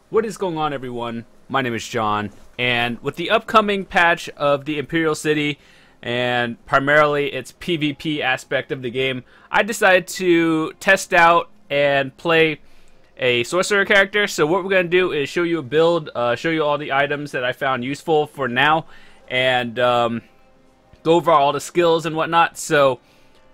What is going on, everyone? My name is John, and with the upcoming patch of the Imperial City and primarily its PvP aspect of the game, I decided to test out and play a sorcerer character. So what we're going to do is show you a build, show you all the items that I found useful for now, and go over all the skills and whatnot. So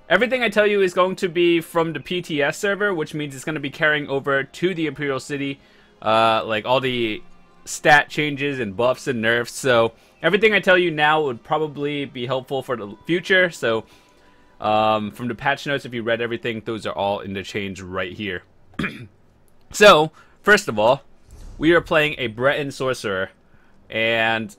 everything I tell you is going to be from the PTS server, which means it's going to be carrying over to the Imperial City. Like all the stat changes and buffs and nerfs. So everything I tell you now would probably be helpful for the future. So from the patch notes, if you read everything, those are all in the change right here. So first of all, we are playing a Breton sorcerer, and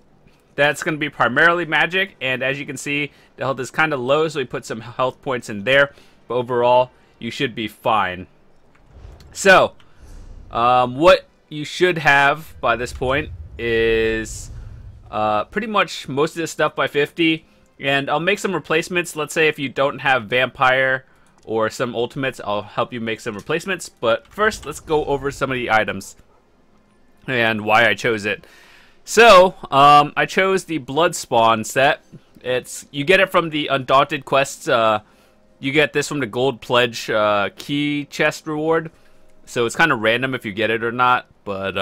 that's going to be primarily magic. And as you can see, the health is kind of low, so we put some health points in there. But overall, you should be fine. So what you should have by this point is pretty much most of this stuff by 50, and I'll make some replacements. Let's say if you don't have vampire or some ultimates, I'll help you make some replacements. But first, let's go over some of the items and why I chose it. So I chose the Blood Spawn set. You get it from the Undaunted quests. You get this from the Gold Pledge key chest reward. So it's kind of random if you get it or not, but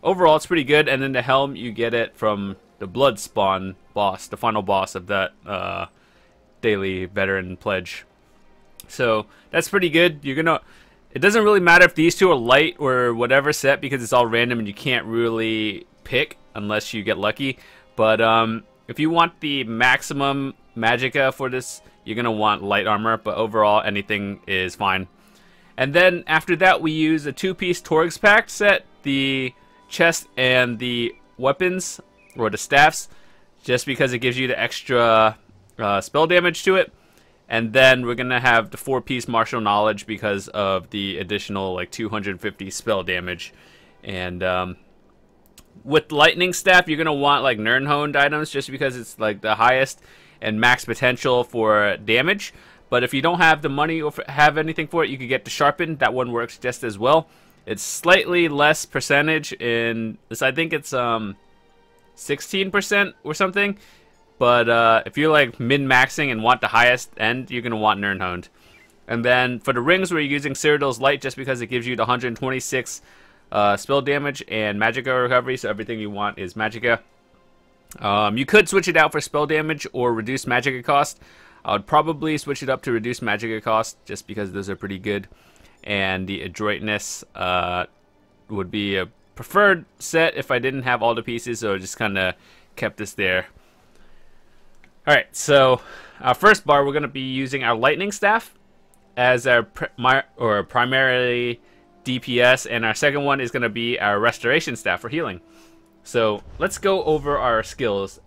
overall it's pretty good. And then the helm, you get it from the Blood Spawn boss, the final boss of that daily veteran pledge. So that's pretty good. It doesn't really matter if these two are light or whatever set, because it's all random and you can't really pick unless you get lucky. But if you want the maximum magicka for this, you're gonna want light armor, but overall anything is fine. And then after that, we use a 2-piece Torgs pack set, the chest and the weapons, or the staffs, just because it gives you the extra spell damage to it. And then we're going to have the 4-piece martial knowledge because of the additional like 250 spell damage. And with lightning staff, you're going to want like Nirnhoned items, just because it's like the highest and max potential for damage. But if you don't have the money or have anything for it, you could get the Sharpened. That one works just as well. It's slightly less percentage in this. I think it's 16% or something. But if you're like min-maxing and want the highest end, you're going to want Nirnhoned. And then for the rings, we're using Citadel's Light just because it gives you the 126 spell damage and magicka recovery. So everything you want is magicka. You could switch it out for spell damage or reduce magicka cost. I would probably switch it up to reduce magicka cost, just because those are pretty good. And the adroitness would be a preferred set if I didn't have all the pieces, so I just kind of kept this there. Alright, so our first bar, we're going to be using our lightning staff as our primarily DPS, and our second one is going to be our restoration staff for healing. So let's go over our skills.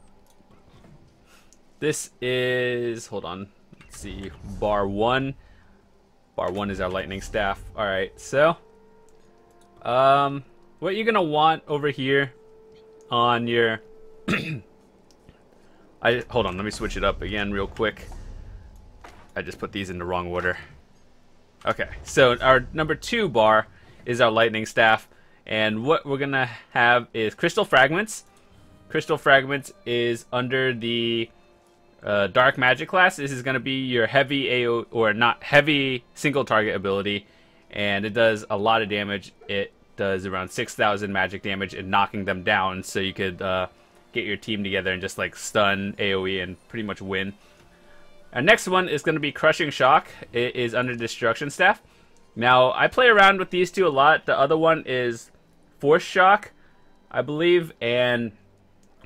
This is, hold on, let's see, bar 1. Bar 1 is our lightning staff. Alright, so what you're gonna want over here on your hold on, let me switch it up again real quick. I just put these in the wrong order. Okay, so our number 2 bar is our lightning staff, and what we're gonna have is crystal fragments. Crystal fragments is under the dark magic class. This is going to be your heavy AO, or not heavy, single target ability, and it does a lot of damage. It does around 6,000 magic damage and knocking them down, so you could get your team together and just like stun AoE and pretty much win. Our next one is going to be Crushing Shock. It is under Destruction Staff. Now I play around with these two a lot. The other one is Force Shock, I believe, and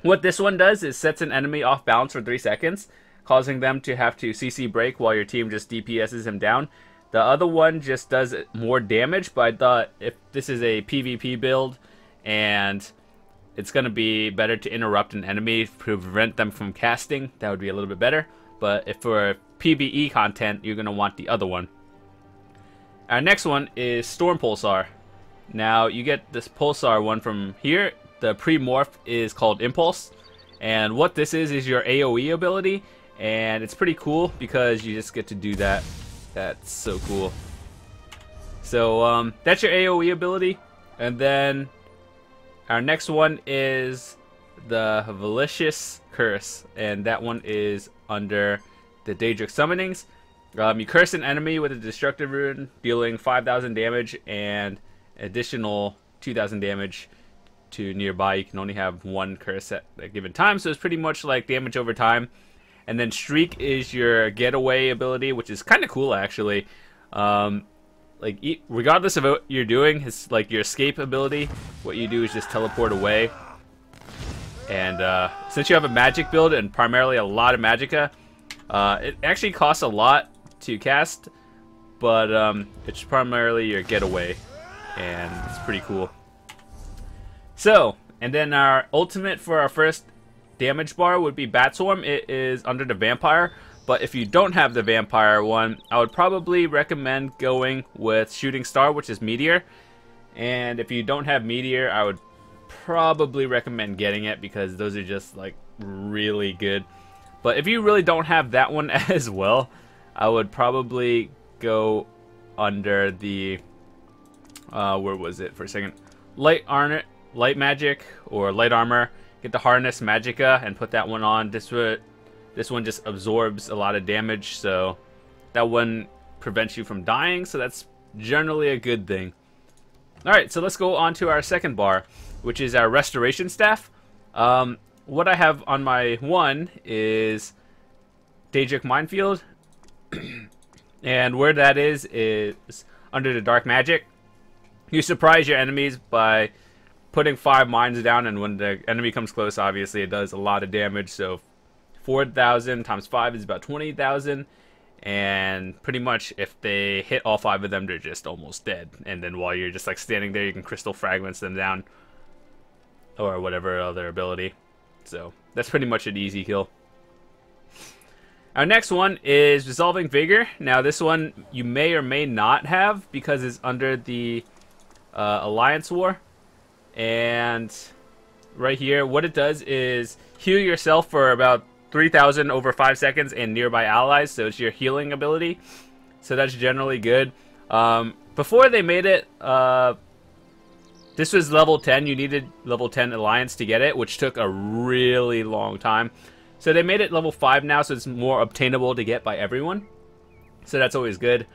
what this one does is sets an enemy off balance for 3 seconds, causing them to have to CC break while your team just DPSs him down. The other one just does more damage, but I thought if this is a PvP build and it's going to be better to interrupt an enemy to prevent them from casting, that would be a little bit better. But if for PvE content, you're going to want the other one. Our next one is Storm Pulsar. Now you get this Pulsar one from here. The pre-morph is called Impulse, and what this is your AoE ability, and it's pretty cool because you just get to do that. That's so cool. So that's your AoE ability. And then our next one is the Malicious Curse, and that one is under the Daedric Summonings. You curse an enemy with a destructive rune, dealing 5,000 damage and additional 2,000 damage to nearby. You can only have one curse at a given time, so it's pretty much like damage over time. And then Shriek is your getaway ability, which is kind of cool actually. Regardless of what you're doing, it's like your escape ability. What you do is just teleport away. And since you have a magic build and primarily a lot of magicka, it actually costs a lot to cast, but it's primarily your getaway, and it's pretty cool. So, and then our ultimate for our first damage bar would be Bat Swarm. It is under the Vampire, but if you don't have the Vampire one, I would probably recommend going with Shooting Star, which is Meteor. And if you don't have Meteor, I would probably recommend getting it because those are just like really good. But if you really don't have that one as well, I would probably go under the where was it for a second? Light magic or light armor. Get the harness magicka and put that one on. This one just absorbs a lot of damage, so that one prevents you from dying, so that's generally a good thing. Alright, so let's go on to our second bar, which is our Restoration Staff. What I have on my one is Daedric Minefield, and where that is under the Dark Magic. You surprise your enemies by putting 5 mines down, and when the enemy comes close, obviously it does a lot of damage, so 4,000 times 5 is about 20,000, and pretty much if they hit all 5 of them, they're just almost dead. And then while you're just like standing there, you can crystal fragments them down or whatever other ability. So that's pretty much an easy kill. Our next one is Dissolving Vigor. Now this one you may or may not have because it's under the Alliance War. And right here, what it does is heal yourself for about 3,000 over 5 seconds and nearby allies, so it's your healing ability. So that's generally good. Before they made it, this was level 10. You needed level 10 Alliance to get it, which took a really long time. So they made it level 5 now, so it's more obtainable to get by everyone. So that's always good.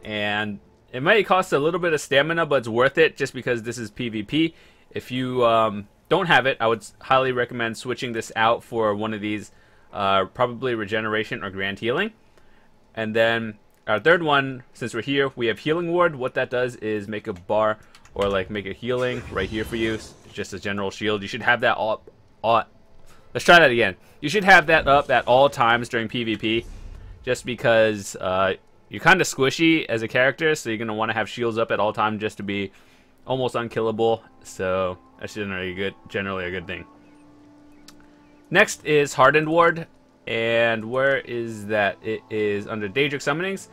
And it might cost a little bit of stamina, but it's worth it just because this is PvP. If you don't have it, I would highly recommend switching this out for one of these, probably Regeneration or Grand Healing. And then our third one, since we're here, we have Healing Ward. What that does is make a bar or like make a healing right here for you. It's just a general shield. You should have that let's try that again. You should have that up at all times during PvP, just because you're kind of squishy as a character, so you're going to want to have shields up at all times just to be almost unkillable. So that's generally a good thing. Next is Hardened Ward, and where is that? It is under Daedric Summonings.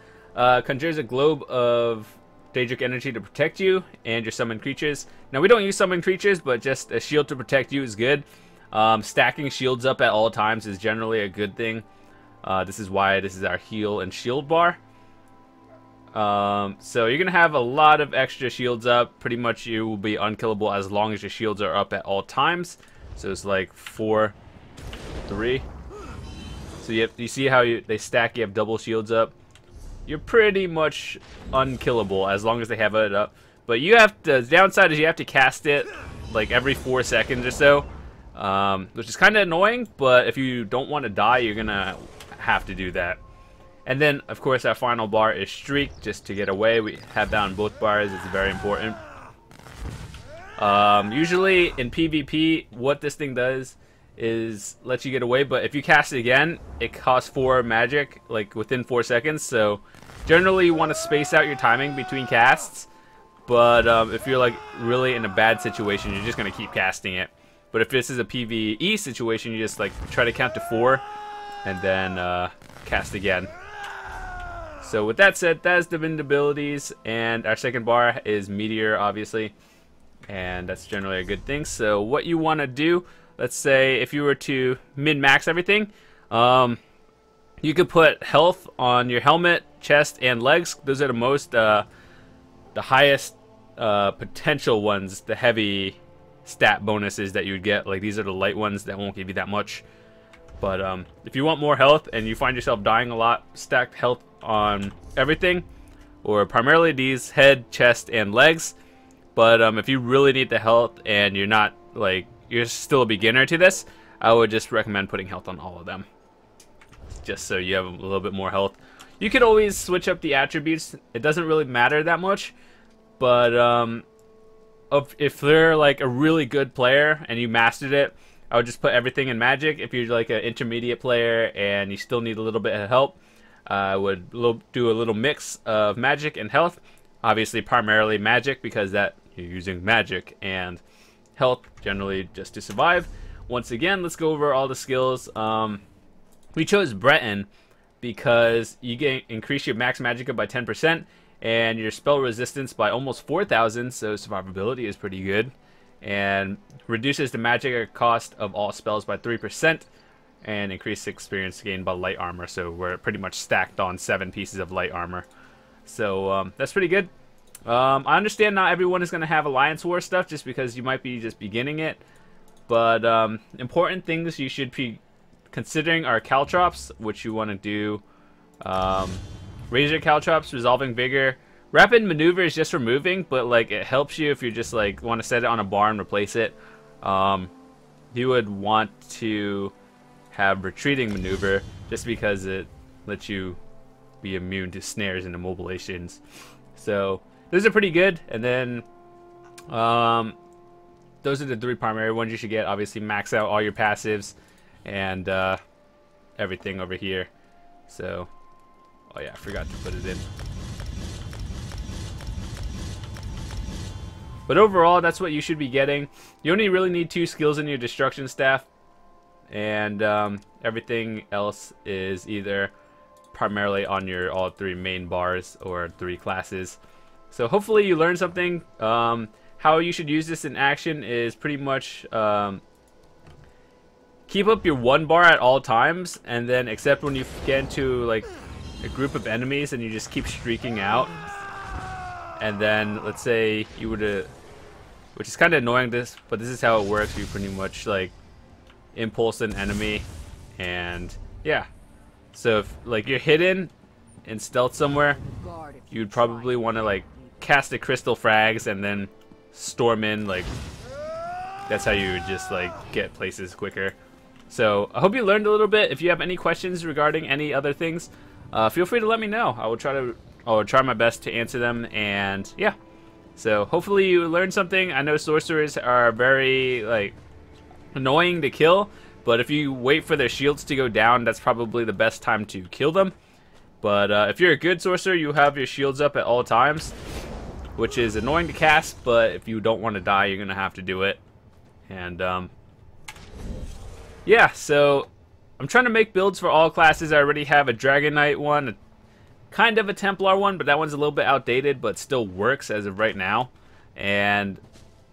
Conjures a globe of Daedric energy to protect you and your summoned creatures. Now we don't use summoned creatures, but just a shield to protect you is good. Stacking shields up at all times is generally a good thing. This is why this is our heal and shield bar. So you're going to have a lot of extra shields up. Pretty much you will be unkillable as long as your shields are up at all times. So it's like 4, 3. So you see how they stack, you have double shields up. You're pretty much unkillable as long as they have it up. But you have to, the downside is you have to cast it like every 4 seconds or so. Which is kind of annoying, but if you don't want to die, you're going to have to do that. And then, of course, our final bar is Shriek, just to get away. We have that on both bars. It's very important. Usually in PvP, what this thing does is lets you get away, but if you cast it again, it costs 4 magic, like within 4 seconds. So generally you want to space out your timing between casts, but if you're like really in a bad situation, you're just going to keep casting it. But if this is a PvE situation, you just like try to count to 4 and then cast again. So with that said, that is the wind abilities, and our second bar is Meteor, obviously, and that's generally a good thing. So what you want to do, let's say if you were to min-max everything, you could put health on your helmet, chest, and legs. Those are the most, the highest potential ones, the heavy stat bonuses that you would get. Like, these are the light ones that won't give you that much. But if you want more health and you find yourself dying a lot, stacked health on everything, or primarily these head, chest, and legs. But if you really need the health and you're not, like, you're still a beginner to this, I would just recommend putting health on all of them, just so you have a little bit more health. You could always switch up the attributes. It doesn't really matter that much, but if they're like a really good player and you mastered it, I would just put everything in magic. If you're like an intermediate player and you still need a little bit of help, I would do a little mix of magic and health. Obviously, primarily magic, because that you're using magic, and health generally just to survive. Once again, let's go over all the skills. We chose Breton because you increase your max magicka by 10% and your spell resistance by almost 4,000, so survivability is pretty good. And reduces the magicka cost of all spells by 3%, and increased experience gained by light armor, so we're pretty much stacked on 7 pieces of light armor. So that's pretty good. I understand not everyone is going to have Alliance War stuff just because you might be just beginning it. But important things you should be considering are caltrops, which you want to do. Razor caltrops, resolving vigor. Rapid maneuver is just for moving, but like it helps you if you just like want to set it on a bar and replace it. You would want to have retreating maneuver just because it lets you be immune to snares and immobilizations. So those are pretty good. And then those are the 3 primary ones you should get. Obviously, max out all your passives and everything over here. So, oh yeah, I forgot to put it in. But overall, that's what you should be getting. You only really need 2 skills in your destruction staff, and everything else is either primarily on your all 3 main bars or 3 classes. So hopefully you learned something. How you should use this in action is pretty much keep up your 1 bar at all times, and then except when you get into like a group of enemies and you just keep streaking out. And then let's say you were to, which is kind of annoying, but this is how it works. You pretty much like impulse an enemy, and yeah. So if like you're hidden in stealth somewhere, you'd probably want to like cast a crystal frags and then storm in. Like that's how you would just like get places quicker. So I hope you learned a little bit. If you have any questions regarding any other things, feel free to let me know. I will try my best to answer them. And yeah, so hopefully you learned something. I know sorcerers are very like annoying to kill, but if you wait for their shields to go down, that's probably the best time to kill them. But if you're a good sorcerer, you have your shields up at all times, which is annoying to cast, but if you don't want to die, you're gonna have to do it. And yeah, so I'm trying to make builds for all classes. I already have a Dragon Knight one, kind of a Templar one, but that one's a little bit outdated, but still works as of right now. And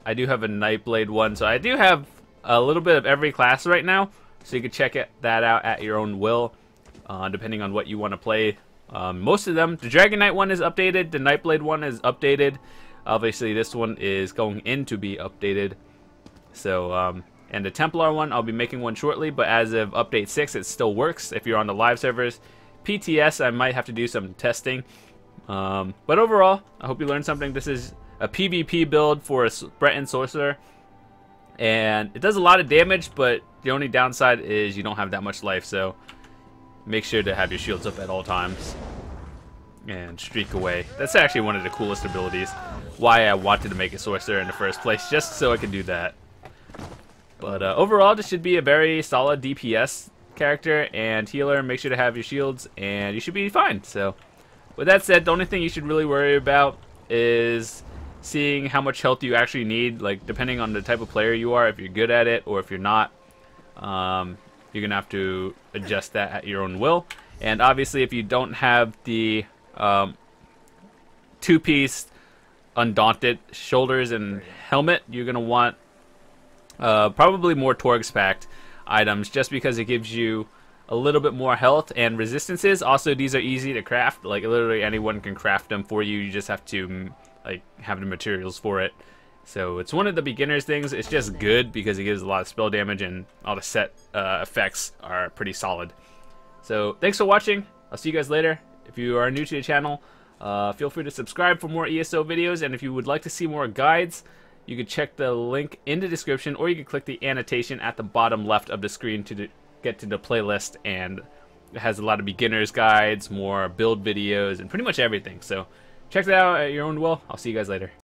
I do have a Nightblade one, so I do have a little bit of every class right now, so you can check that out at your own will, depending on what you want to play. Most of them, the Dragon Knight one is updated, the Nightblade one is updated. Obviously, this one is going in to be updated. So, and the Templar one, I'll be making one shortly, but as of update 6, it still works if you're on the live servers. PTS, I might have to do some testing. But overall, I hope you learned something. This is a PvP build for a Breton Sorcerer. And it does a lot of damage, but the only downside is you don't have that much life, so make sure to have your shields up at all times. And streak away. That's actually one of the coolest abilities. Why I wanted to make a Sorcerer in the first place, just so I could do that. But overall, this should be a very solid DPS character and healer. Make sure to have your shields, and you should be fine. So, with that said, the only thing you should really worry about is seeing how much health you actually need, like depending on the type of player you are, if you're good at it or if you're not. You're gonna have to adjust that at your own will. And obviously, if you don't have the 2-piece Undaunted shoulders and helmet, you're gonna want probably more Torgs packed items, just because it gives you a little bit more health and resistances. Also, these are easy to craft. Like literally anyone can craft them for you. You just have to like have the materials for it. So it's one of the beginner's things. It's just good because it gives a lot of spell damage and all the set effects are pretty solid. So thanks for watching. I'll see you guys later. If you are new to the channel, feel free to subscribe for more ESO videos, and if you would like to see more guides, you can check the link in the description, or you can click the annotation at the bottom left of the screen to get to the playlist, and it has a lot of beginner's guides, more build videos, and pretty much everything. So check that out at your own will. I'll see you guys later.